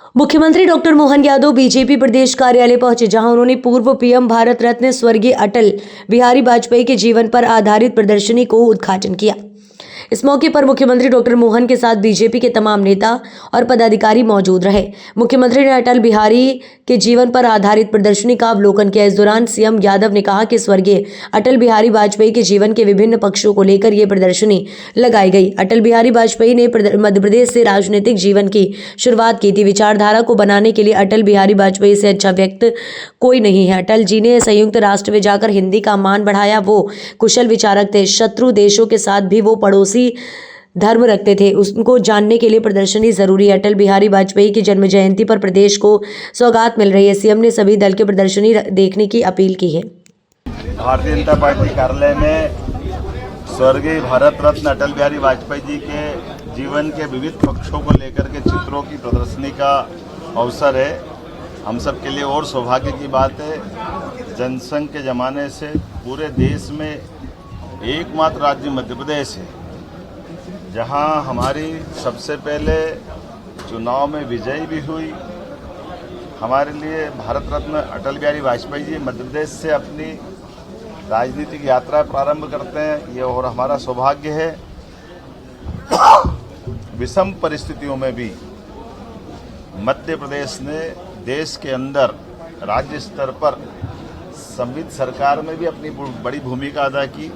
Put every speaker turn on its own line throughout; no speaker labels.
मुख्यमंत्री doctor Mohan Yadav BJP प्रदेश कार्यालय पहुंचे, जहां उन्होंने पूर्व पीएम भारत रत्न स्वर्गीय अटल बिहारी वाजपेयी के जीवन पर आधारित प्रदर्शनी को उद्घाटन किया। इस मौके पर मुख्यमंत्री डॉक्टर मोहन के साथ बीजेपी के तमाम नेता और पदाधिकारी मौजूद रहे। मुख्यमंत्री ने अटल बिहारी के जीवन पर आधारित प्रदर्शनी का अवलोकन किया। इस दौरान सीएम यादव ने कहा कि स्वर्गीय अटल बिहारी वाजपेयी के जीवन के विभिन्न पक्षों को लेकर ये प्रदर्शनी लगाई गई। अटल बिहारी वाजपेयी ने मध्य प्रदेश से राजनीतिक जीवन की शुरुआत की थी। विचारधारा को बनाने के लिए अटल बिहारी वाजपेयी से अच्छा व्यक्ति कोई नहीं है। अटल जी ने संयुक्त राष्ट्र में जाकर हिंदी का मान बढ़ाया। वो कुशल विचारक थे। शत्रु देशों के साथ भी वो पड़ोसी धर्म रखते थे। उसको जानने के लिए प्रदर्शनी जरूरी है। अटल बिहारी वाजपेयी की जन्म जयंती पर प्रदेश को सौगात मिल रही है। सीएम ने सभी दल के प्रदर्शनी देखने की अपील की है।
भारतीय जनता पार्टी कार्यालय में स्वर्गीय भारत रत्न अटल बिहारी वाजपेयी जी के जीवन के विविध पक्षों को लेकर के चित्रों की प्रदर्शनी का अवसर है। हम सब के लिए और सौभाग्य की बात है। जनसंघ के ज़माने से पूरे देश में एकमात्र राज्य मध्य प्रदेश है जहां हमारी सबसे पहले चुनाव में विजय भी हुई। हमारे लिए भारत रत्न अटल बिहारी वाजपेयी जी मध्य प्रदेश से अपनी राजनीतिक यात्रा प्रारंभ करते हैं, ये और हमारा सौभाग्य है। विषम परिस्थितियों में भी मध्य प्रदेश ने देश के अंदर राज्य स्तर पर संविध सरकार में भी अपनी बड़ी भूमिका अदा की।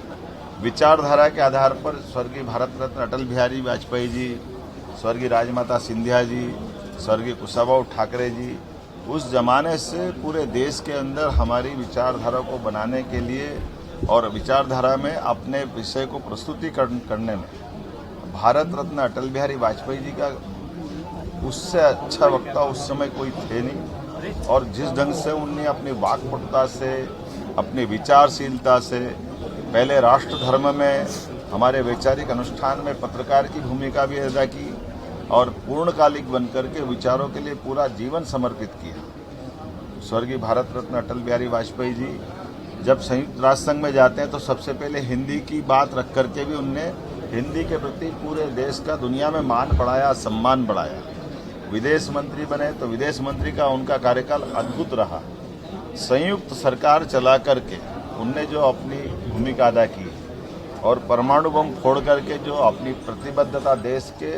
विचारधारा के आधार पर स्वर्गीय भारत रत्न अटल बिहारी वाजपेयी जी, स्वर्गीय राजमाता सिंधिया जी, स्वर्गीय कुशाभाऊ ठाकरे जी उस जमाने से पूरे देश के अंदर हमारी विचारधारा को बनाने के लिए और विचारधारा में अपने विषय को प्रस्तुतिकरण करने में भारत रत्न अटल बिहारी वाजपेयी जी का उससे अच्छा वक्ता उस समय कोई थे नहीं। और जिस ढंग से उन्हें अपनी वाक्पटुता से, अपनी विचारशीलता से, पहले राष्ट्र धर्म में हमारे वैचारिक अनुष्ठान में पत्रकार की भूमिका भी अदा की और पूर्णकालिक बनकर के विचारों के लिए पूरा जीवन समर्पित किया। स्वर्गीय भारत रत्न अटल बिहारी वाजपेयी जी जब संयुक्त राष्ट्र संघ में जाते हैं तो सबसे पहले हिंदी की बात रख करके भी उनने हिंदी के प्रति पूरे देश का दुनिया में मान बढ़ाया, सम्मान बढ़ाया। विदेश मंत्री बने तो विदेश मंत्री का उनका कार्यकाल अद्भुत रहा। संयुक्त सरकार चला करके उनने जो अपनी भूमिका अदा की और परमाणु बम फोड़ करके जो अपनी प्रतिबद्धता देश के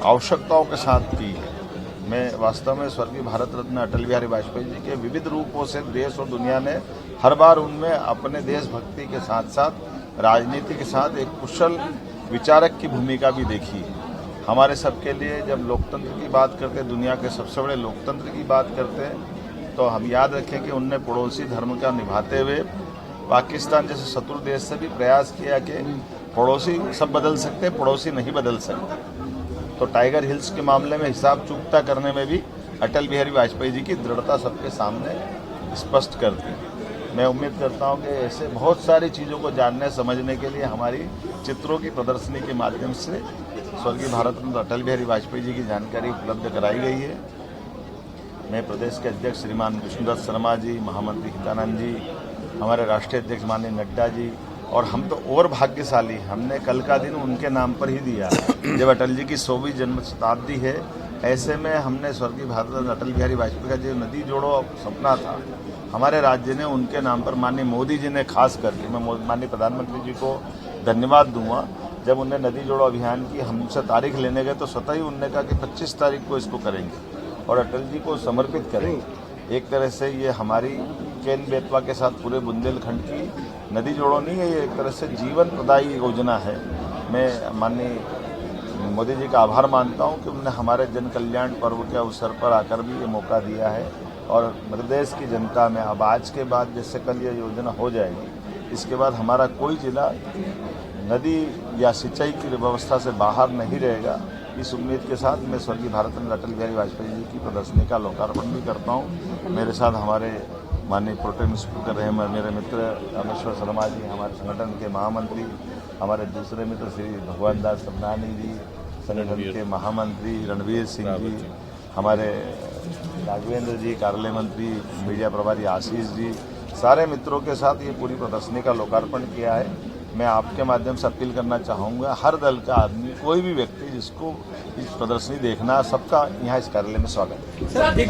आवश्यकताओं के साथ की है। मैं वास्तव में स्वर्गीय भारत रत्न अटल बिहारी वाजपेयी जी के विविध रूपों से देश और दुनिया ने हर बार उनमें अपने देशभक्ति के साथ साथ राजनीति के साथ एक कुशल विचारक की भूमिका भी देखी है। हमारे सबके लिए जब लोकतंत्र की बात करते हैं, दुनिया के सबसे बड़े लोकतंत्र की बात करते हैं, तो हम याद रखें कि उनने पड़ोसी धर्म का निभाते हुए पाकिस्तान जैसे शत्रु देश से भी प्रयास किया कि पड़ोसी सब बदल सकते, पड़ोसी नहीं बदल सकते। तो टाइगर हिल्स के मामले में हिसाब चुकता करने में भी अटल बिहारी वाजपेयी जी की दृढ़ता सबके सामने स्पष्ट करती है। मैं उम्मीद करता हूं कि ऐसे बहुत सारी चीज़ों को जानने समझने के लिए हमारी चित्रों की प्रदर्शनी के माध्यम से स्वर्गीय भारत रत्न अटल बिहारी वाजपेयी जी की जानकारी उपलब्ध कराई गई है। मैं प्रदेश के अध्यक्ष श्रीमान विष्णुदत्त शर्मा जी, महामंत्री हितानंद जी, हमारे राष्ट्रीय अध्यक्ष माननीय नड्डा जी और हम तो और भाग्यशाली, हमने कल का दिन उनके नाम पर ही दिया जब अटल जी की 100वीं जन्म शताब्दी है। ऐसे में हमने स्वर्गीय भारत रत्न अटल बिहारी वाजपेयी का जो नदी जोड़ो सपना था, हमारे राज्य ने उनके नाम पर माननीय मोदी जी ने खास करके, मैं माननीय प्रधानमंत्री जी को धन्यवाद दूंगा। जब उनने नदी जोड़ो अभियान की हमसे तारीख लेने गए तो स्वतः ही उनने कहा कि 25 तारीख को इसको करेंगे और अटल जी को समर्पित करेंगे। एक तरह से ये हमारी केन बेतवा के साथ पूरे बुंदेलखंड की नदी जोड़ो नहीं है, ये एक तरह से जीवन प्रदायी योजना है। मैं माननीय मोदी जी का आभार मानता हूं कि उन्होंने हमारे जन कल्याण पर्व के अवसर पर आकर भी ये मौका दिया है। और मध्य प्रदेश की जनता में अब आज के बाद जैसे कल ये योजना हो जाएगी, इसके बाद हमारा कोई जिला नदी या सिंचाई की व्यवस्था से बाहर नहीं रहेगा। इस उम्मीद के साथ मैं स्वर्गीय भारत रत्न अटल बिहारी वाजपेयी जी की प्रदर्शनी का लोकार्पण भी करता हूँ। मेरे साथ हमारे माननीय प्रोटेम स्पीकर रहे मेरे मित्र रामेश्वर शर्मा जी, हमारे संगठन के महामंत्री, हमारे दूसरे मित्र श्री भगवान दास सबनानी जी, संगठन के महामंत्री रणवीर सिंह जी, हमारे राघवेंद्र जी, कार्यालय मंत्री, मीडिया प्रभारी आशीष जी, सारे मित्रों के साथ ये पूरी प्रदर्शनी का लोकार्पण किया है। मैं आपके माध्यम से अपील करना चाहूँगा, हर दल का आदमी, कोई भी व्यक्ति जिसको इस प्रदर्शनी देखना सबका यहाँ इस कार्यालय में स्वागत है।